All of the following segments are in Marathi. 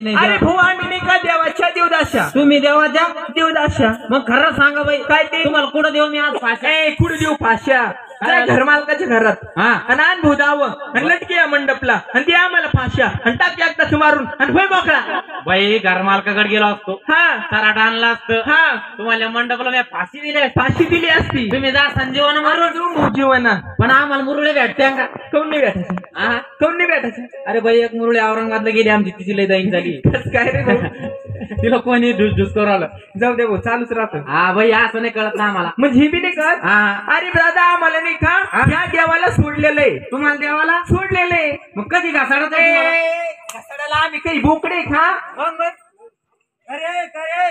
अरे भाऊ आम्ही नाही का देवाच्या देवदाशा. तुम्ही देवाच्या देवदाशा. मग खरं सांगा बाई काय ते तुम्हाला कुठं देऊ मी आज फाशा कुठे देऊ फाश्या घरमालकाच्या घरात हा आणि आण भाऊ दावं आणि लटके या मंडपला आणि ते आम्हाला फाश्या आणि टाक एकदाच मारून आणि होय मोकळा. बाई घरमालकाकडे गेलो असतो हा सराट आणला असतं हा तुम्हाला मंडपाला मी फाशी दिली असती. फाशी दिली असती. तुम्ही जा संजीवन मारून जाऊन भाऊ जीवना पण आम्हाला मुरळे भेटते का काऊन नाही भेटायचं. हा? काऊन नाही भेटायचं. अरे बाई एक मुरळे औरंगाबादला गेली आमची तिची लय दैन झाली. कसं काय रे भाऊ. तिला कोणी ढुस करू आलं. जाऊ दे भाऊ चालूच राहतो. हा बाई असं नाही कळत ना आम्हाला. म्हणजे ही बी नाही कर. हा अरे दादा आम्हाला नाही का या देवाला सोडलेलंय. तुम्हाला देवाला सोडलेलंय. मग कधी घासाडत घसाड्याला आम्ही काही बोकडे खा.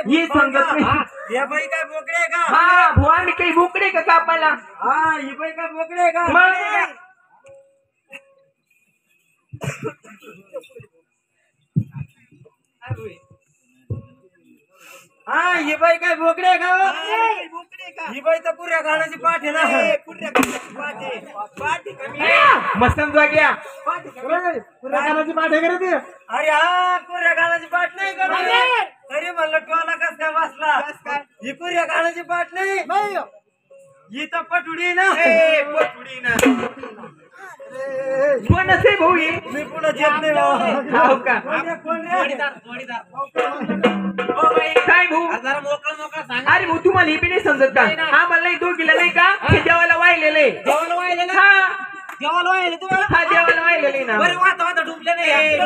ही संगत नाही. या बाई काय बोकडे का? हा भाऊ आम्ही काही बोकडे का कापायला. हा ही बाई काय बोकडे का? मग हा ही बाई काय बोकडे का? ही बाई तर पुऱ्या गाण्याची पाठ आहे ना. मस्तन जो गया. पुऱ्या गाण्याची पाठ आहे का ती? अरे हा पुऱ्या गाण्याची पाठ नाही का? अरे म्हणलं टोला कस काय बसला. ही पुऱ्या गाण्याची पाठ नाही. ही तर पटुडी ना. पटुडी ना. कोणच आहे भाऊ ही. मी पुढे येत नाही बाबा. हो का. कोण रे? काय भाऊ. जरा मोकळं मोकळं सांगा. अरे भाऊ तुम्हाला हे बी नाही समजत का. आम्हाला नाही दोघीला नाही का हे देवाला वाहिलेले. जेवायला वाहिलेलं हा जेवायला वाहिलं तुम्हाला हा देवाला वाहिलेले ना. बरं वाता वाता डुबले नाही.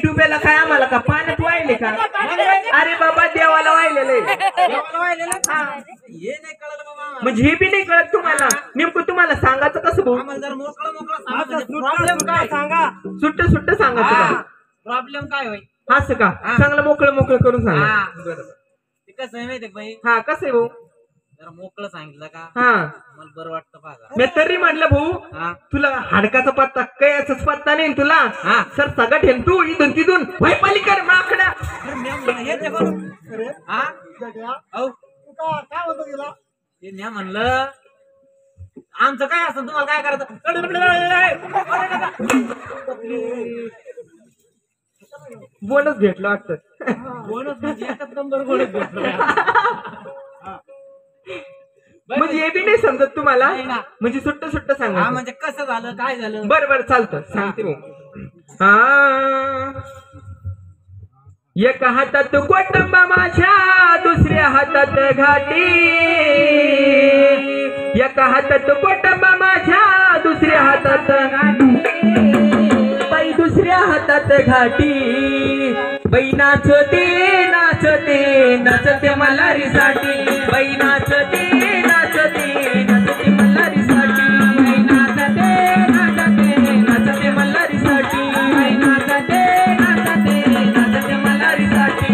डुब्याला काय आम्हाला का पाण्यात वाहिले का. अरे बाबा देवाला वाहिलेले. जेवायला वाहिलेलं हे नाही कळलं बाबा आम्हाला. म्हणजे हे बी नाही कळत तुम्हाला. नेमकं तुम्हाला सांगायचं कसं भाऊ. आम्हाला जर मोकळं मोकळं सांगा प्रॉब्लेम प्रॉब्लेम काय काय सांगा. सुट्ट सुट्ट सांगा तुला. प्रॉब्लेम काय होईल. असं का चांगलं मोकळं मोकळं करून सांगा. हा. बरोबर. ते कसं आहे माहिती बाई हा कसं आहे भाऊ. जरा मोकळं सांगितलं का हा मला बरं वाटतं बघा. मी तरी म्हटलं भाऊ हा तुला हाडकाचा पत्ता काय याचाच पत्ता नाही तुला. हा. सर सगळं ठेन तू इथून तिथून वय पलीकडे माकडा. हा औ काय म्हणतो तिला? ते न्या म्हणलं आमचं काय असं तुम्हाला काय करायचं. बोनस भेटलं वाटतं. बोनस म्हणजे एकच नंबर बोनस भेटलो. म्हणजे हे बी नाही समजत तुम्हाला. नाही ना. म्हणजे सुट्ट सुट्ट हा सांगा. म्हणजे कसं झालं काय झालं. बरं बरं चालतं सांगते भाऊ. हा एका हातात कोटंबा माझ्या दुसऱ्या हातात घाटी. एका हातात कोटंबा माझ्या दुसऱ्या हातात घाटी. बाई दुसऱ्या हातात घाटी. बाई नाचते नाचते नाचते मल्हारीसाठी. बाई नाचते नाचते नाचते मल्हारीसाठी. बाई नाचते नाचते नाचते मल्हारीसाठी. बाई नाचते नाचते नाचते मल्हारीसाठी.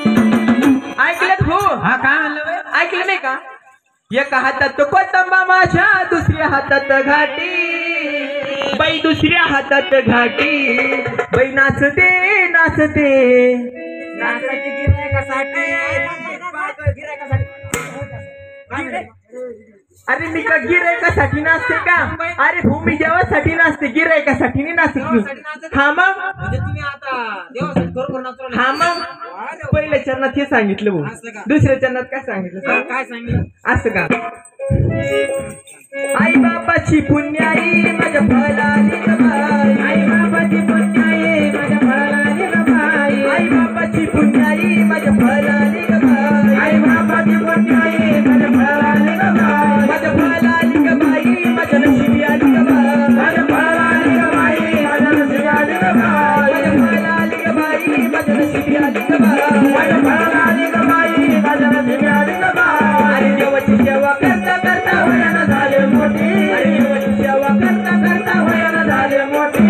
ऐकलं भाऊ. हा काय म्हणलं बाई. ऐकलं नाही का. एका हातात कोटंबा माझ्या दुसऱ्या हातात घाटी. बाई दुसऱ्या हातात घाटी. बाई नाचते नाचते नाचाची गिऱ्हाईकासाठी. अरे मी का गिरायकासाठी नाचते का. अरे भूमी देवासाठी नाचते गिरायकासाठी नाही नाचते. हा मग म्हणजे तुम्ही आता देवासाठी बरोबर नाचवलं. हा मग पहिल्या चरणात हे सांगितलं भाऊ. असं का? दुसऱ्या चरणात काय सांगितलं सांग. काय सांगितलं. असं का. आई बाबाची पुण्याई माझ्या फळाली ग बाई. आई बाबाची पुण्याई माझ्या फळाली ग बाई. आई बाबाची पुण्याई माझ्या फळाली ग बाई. आई बाबाची पुण्याई माझ्या फळाली ग बाई. माझ्या फळाली ग बाई माझ्या नशिबी आली ग बाई. माझ्या फळाली ग बाई माझ्या नशिबी आली ग बाई. माझ्या फळाली ग बाई माझ्या नशिबी आली ग बाई. माझ्या फळाली ग बाई माझ्या नशिबी आली ग बाई. अरे देवाची सेवा करता करता वयानं झाले मोठी. अरे देवाची सेवा करता करता वयानं झाले मोठी.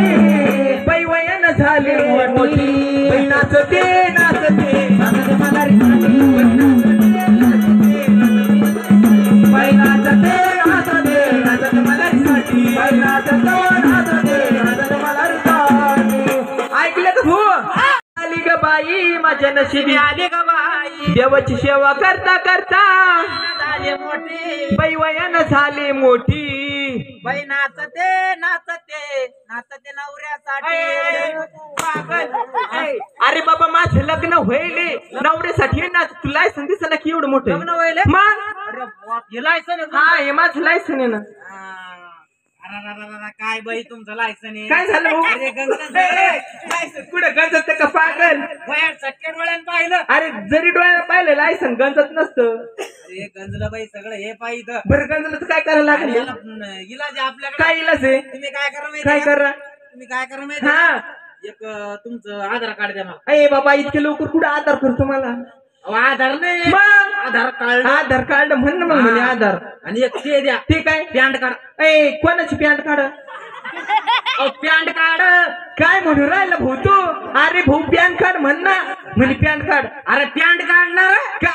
बाई वयानं झाले मोठी. बाई नाचते नाचते नाचते मल्हारीसाठी. बाई नाचते नाचते नाचते मल्हारीसाठी. बाई नाचते नाचते नाचते मल्हारीसाठी. बाई माझ्या नशिबी आले ग बाई देवाची सेवा करता करता झाले मोठे बाई वयानं झाली मोठी बाई नाचते नाचते नाचते नवऱ्यासाठी पागल अरे बाबा माझं लग्न व्हायले नवऱ्यासाठी ना तू लायसन दिसला की एवढं मोठं लग्न व्हायले? मग अरे बाप, हे लायसन आहे का? हा हे माझं लायसन आहे ना काय बाई तुमचं लायसन आहे काय झालं भाऊ? अरे गंजन लायसन कुठं गंजत का पागल वयात सटक्यात डोळ्यानं पाहिलं अरे जरी डोळ्याला पाहिलं लायसन गंजत नसतं अरे गंजलं बाई सगळं हे पाहिजे बरं गंजलं तर काय करायला लागलं इलाज आहे आपल्याकडे काय इलाज आहे तुम्ही काय करा माहिती काय आहे का? करा तुम्ही काय करा माहिती हा आहे का? एक तुमचं आधार कार्ड द्या मला अरे बाबा इतके लवकर कुठं आधार करतो मला अहो, आधार नाही मग आधार कार्ड आधार कार्ड म्हण ना मग म्हणे आधार आणि एक ते द्या ठीक आहे पॅन कार्ड ए कोणाची पॅन्ट काढ पॅन कार्ड काय म्हणू राहिला भाऊ तू अरे भाऊ पॅन कार्ड म्हण ना म्हणे पॅन कार्ड अरे पॅन काढणार काय